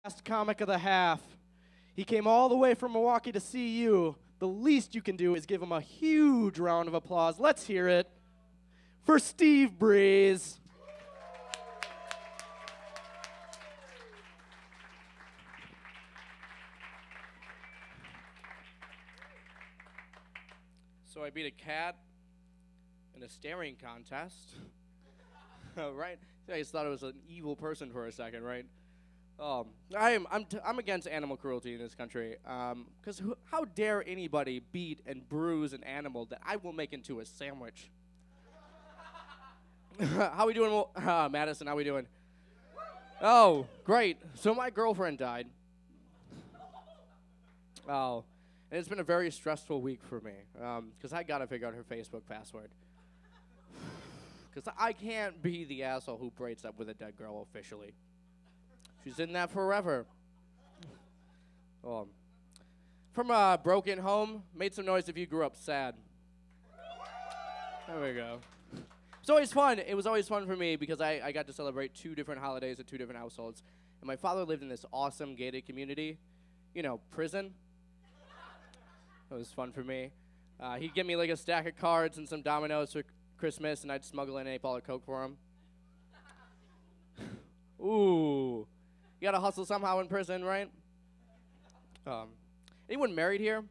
Last comic of the half. He came all the way from Milwaukee to see you. The least you can do is give him a huge round of applause. Let's hear it for Steve Breese. So I beat a cat in a staring contest. Right? I just thought it was an evil person for a second, right? I'm against animal cruelty in this country. Because how dare anybody beat and bruise an animal that I will make into a sandwich? How we doing, Madison? How we doing? Oh, great. So my girlfriend died. Oh, and it's been a very stressful week for me. Because I gotta figure out her Facebook password. Because I can't be the asshole who breaks up with a dead girl officially. She's in that forever. From a broken home, made some noise if you grew up sad. There we go. It's always fun. It was always fun for me because I got to celebrate 2 different holidays at 2 different households. And my father lived in this awesome gated community. You know, prison. It was fun for me. He'd give me like a stack of cards and some dominoes for Christmas, and I'd smuggle in a bottle of Coke for him. Ooh. You gotta hustle somehow in prison, right? Anyone married here?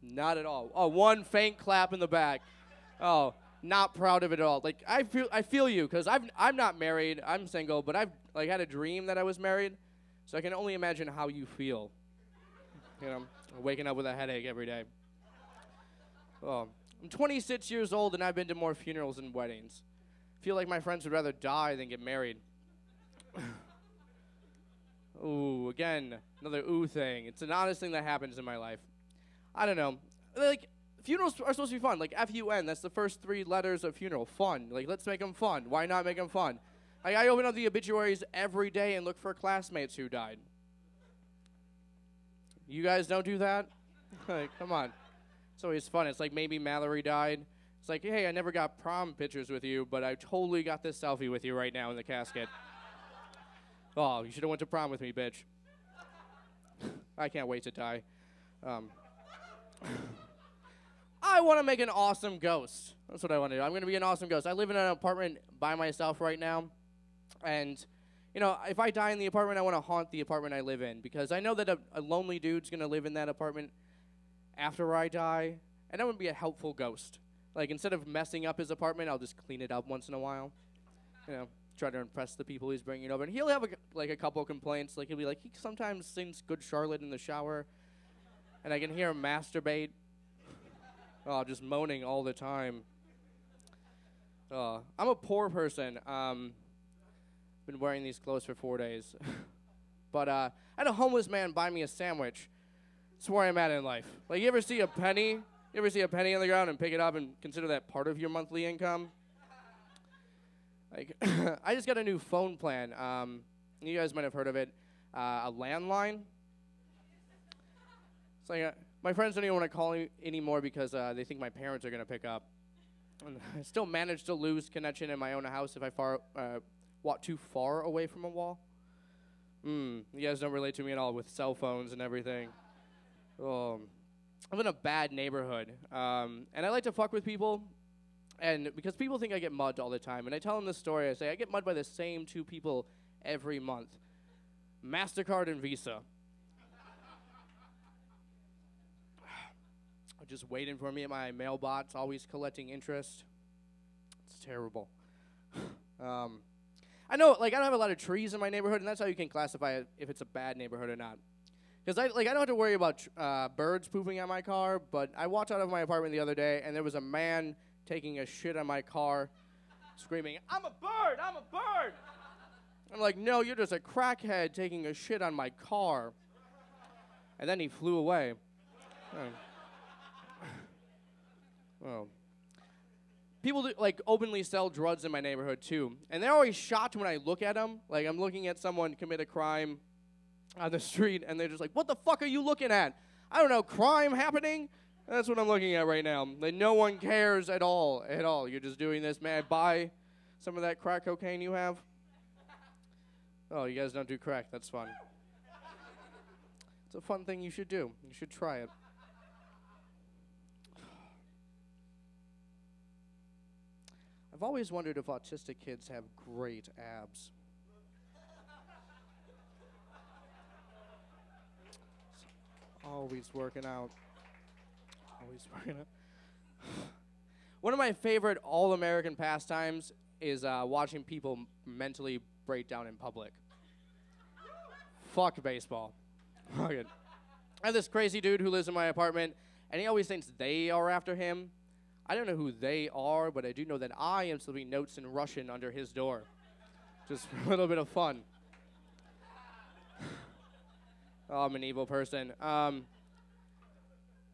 Not at all. Oh, one faint clap in the back. Oh, not proud of it at all. Like I feel you, because I'm not married. I'm single, but I've like had a dream that I was married, so I can only imagine how you feel. You know, waking up with a headache every day. I'm 26 years old and I've been to more funerals than weddings. Feel like my friends would rather die than get married. Ooh, again, another ooh thing. It's an honest thing that happens in my life. I don't know. Like, funerals are supposed to be fun. Like, F-U-N, that's the first 3 letters of funeral. Fun. Like, let's make them fun. Why not make them fun? Like, I open up the obituaries every day and look for classmates who died. You guys don't do that? Like, come on. It's always fun. It's like maybe Mallory died. It's like, hey, I never got prom pictures with you, but I totally got this selfie with you right now in the casket. Oh, you should have went to prom with me, bitch. I can't wait to die. I want to make an awesome ghost. That's what I want to do. I'm going to be an awesome ghost. I live in an apartment by myself right now. And, you know, if I die in the apartment, I want to haunt the apartment I live in. Because I know that a lonely dude's going to live in that apartment after I die. And I want to be a helpful ghost. Like, instead of messing up his apartment, I'll just clean it up once in a while. You know. Try to impress the people he's bringing over. And he'll have, a couple complaints. Like, he'll be like, he sometimes sings Good Charlotte in the shower. And I can hear him masturbate. Oh, just moaning all the time. I'm a poor person. Been wearing these clothes for 4 days. But I had a homeless man buy me a sandwich. That's where I'm at in life. Like, you ever see a penny? You ever see a penny on the ground and pick it up and consider that part of your monthly income? Like, I just got a new phone plan. You guys might have heard of it. A landline. It's like my friends don't even want to call me anymore because they think my parents are going to pick up. And I still manage to lose connection in my own house if I walk too far away from a wall. You guys don't relate to me at all with cell phones and everything. I'm in a bad neighborhood. And I like to fuck with people. And because people think I get mugged all the time, and I tell them this story, I say, I get mugged by the same 2 people every month. MasterCard and Visa. Just waiting for me at my mailbox, always collecting interest. It's terrible. I know, like, I don't have a lot of trees in my neighborhood, and that's how you can classify it if it's a bad neighborhood or not. Because I don't have to worry about birds pooping at my car, but I walked out of my apartment the other day, and there was a man taking a shit on my car, screaming, I'm a bird, I'm a bird. I'm like, no, you're just a crackhead taking a shit on my car. And then he flew away. Oh. People do, like, openly sell drugs in my neighborhood, too. And they're always shocked when I look at them. Like, I'm looking at someone commit a crime on the street, and they're just like, what the fuck are you looking at? I don't know, crime happening? That's what I'm looking at right now. Like, no one cares at all, at all. You're just doing this, man. Buy some of that crack cocaine you have. Oh, you guys don't do crack. That's fun. It's a fun thing you should do. You should try it. I've always wondered if autistic kids have great abs. Always working out. Always working out. One of my favorite all-American pastimes is watching people mentally break down in public. Fuck baseball. Fuck it. I have this crazy dude who lives in my apartment, and he always thinks they are after him. I don't know who they are, but I do know that I am slipping notes in Russian under his door. Just for a little bit of fun. Oh, I'm an evil person.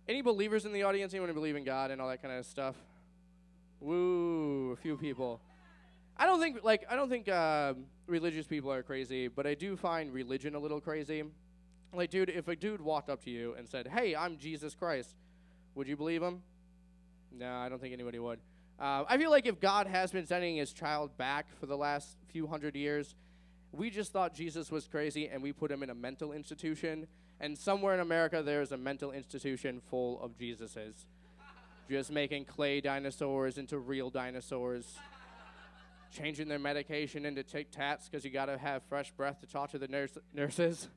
Any believers in the audience? Anyone who believe in God and all that kind of stuff? Woo, a few people. I don't think religious people are crazy, but I do find religion a little crazy. Like, dude, if a dude walked up to you and said, "Hey, I'm Jesus Christ," would you believe him? No, I don't think anybody would. I feel like if God has been sending his child back for the last few hundred years, we just thought Jesus was crazy and we put him in a mental institution. And somewhere in America, there's a mental institution full of Jesuses. Just making clay dinosaurs into real dinosaurs. Changing their medication into Tic Tats because you got to have fresh breath to talk to the nurses.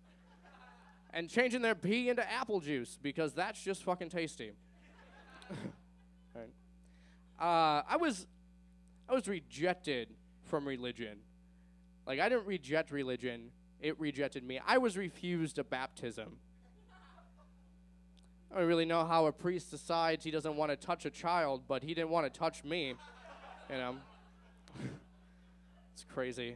And changing their pee into apple juice because that's just fucking tasty. Right. I was rejected from religion. Like, I didn't reject religion. It rejected me. I was refused a baptism. I don't really know how a priest decides he doesn't want to touch a child, but he didn't want to touch me. You know? It's crazy.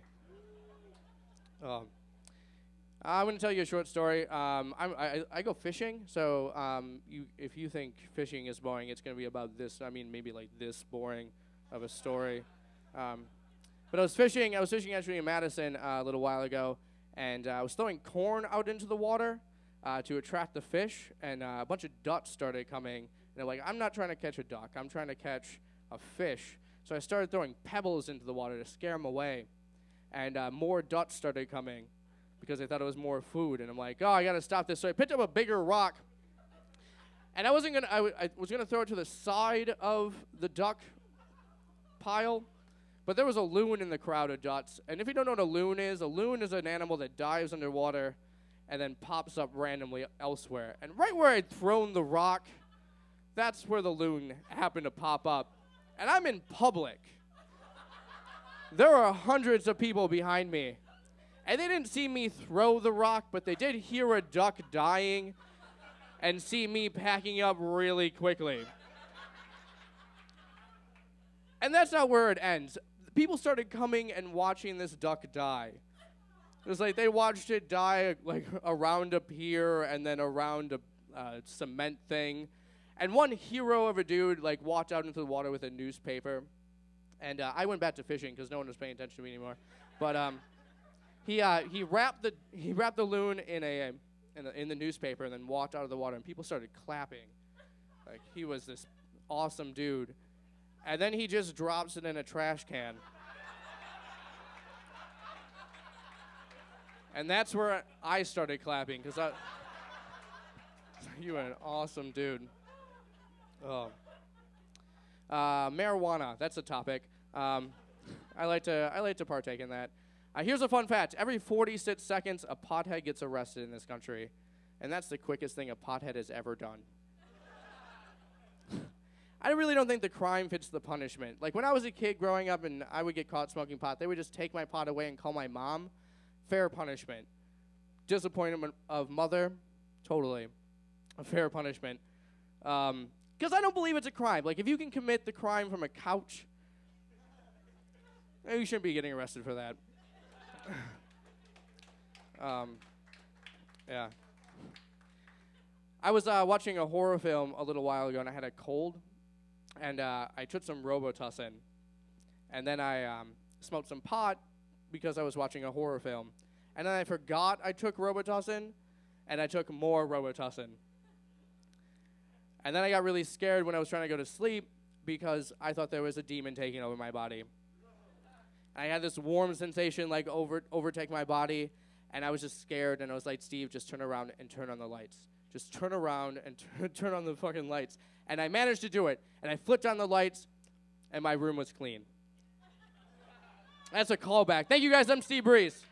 I'm going to tell you a short story. I go fishing, so if you think fishing is boring, it's going to be about this. I mean, maybe like this boring of a story. But I was fishing actually in Madison a little while ago, and I was throwing corn out into the water to attract the fish, and a bunch of ducks started coming. And they're like, "I'm not trying to catch a duck. I'm trying to catch a fish." So I started throwing pebbles into the water to scare them away, and more ducks started coming because I thought it was more food. And I'm like, "Oh, I got to stop this." So I picked up a bigger rock, and I was gonna throw it to the side of the duck pile. But there was a loon in the crowd of ducks. And if you don't know what a loon is an animal that dives underwater and then pops up randomly elsewhere. And right where I'd thrown the rock, that's where the loon happened to pop up. And I'm in public. There are hundreds of people behind me. And they didn't see me throw the rock, but they did hear a duck dying and see me packing up really quickly. And that's not where it ends. People started coming and watching this duck die. It was like they watched it die like around a pier and then around a cement thing. And one hero of a dude like walked out into the water with a newspaper. And I went back to fishing because no one was paying attention to me anymore. But he wrapped the loon in the newspaper and then walked out of the water, and people started clapping. Like he was this awesome dude. And then he just drops it in a trash can. And that's where I started clapping, because you are an awesome dude. Oh. Marijuana, that's a topic. I like to partake in that. Here's a fun fact. Every 46 seconds, a pothead gets arrested in this country. And that's the quickest thing a pothead has ever done. I really don't think the crime fits the punishment. Like, when I was a kid growing up and I would get caught smoking pot, they would just take my pot away and call my mom. Fair punishment. Disappointment of mother, totally. A fair punishment. Because I don't believe it's a crime. Like, if you can commit the crime from a couch, you shouldn't be getting arrested for that. Yeah. I was watching a horror film a little while ago, and I had a cold. And I took some Robitussin, and then I smoked some pot because I was watching a horror film. And then I forgot I took Robitussin, and I took more Robitussin. And then I got really scared when I was trying to go to sleep because I thought there was a demon taking over my body. I had this warm sensation like overtake my body, and I was just scared. And I was like, Steve, just turn around and turn on the lights. Just turn around and turn on the fucking lights. And I managed to do it. And I flipped on the lights, and my room was clean. That's a callback. Thank you guys. I'm Steve Breese.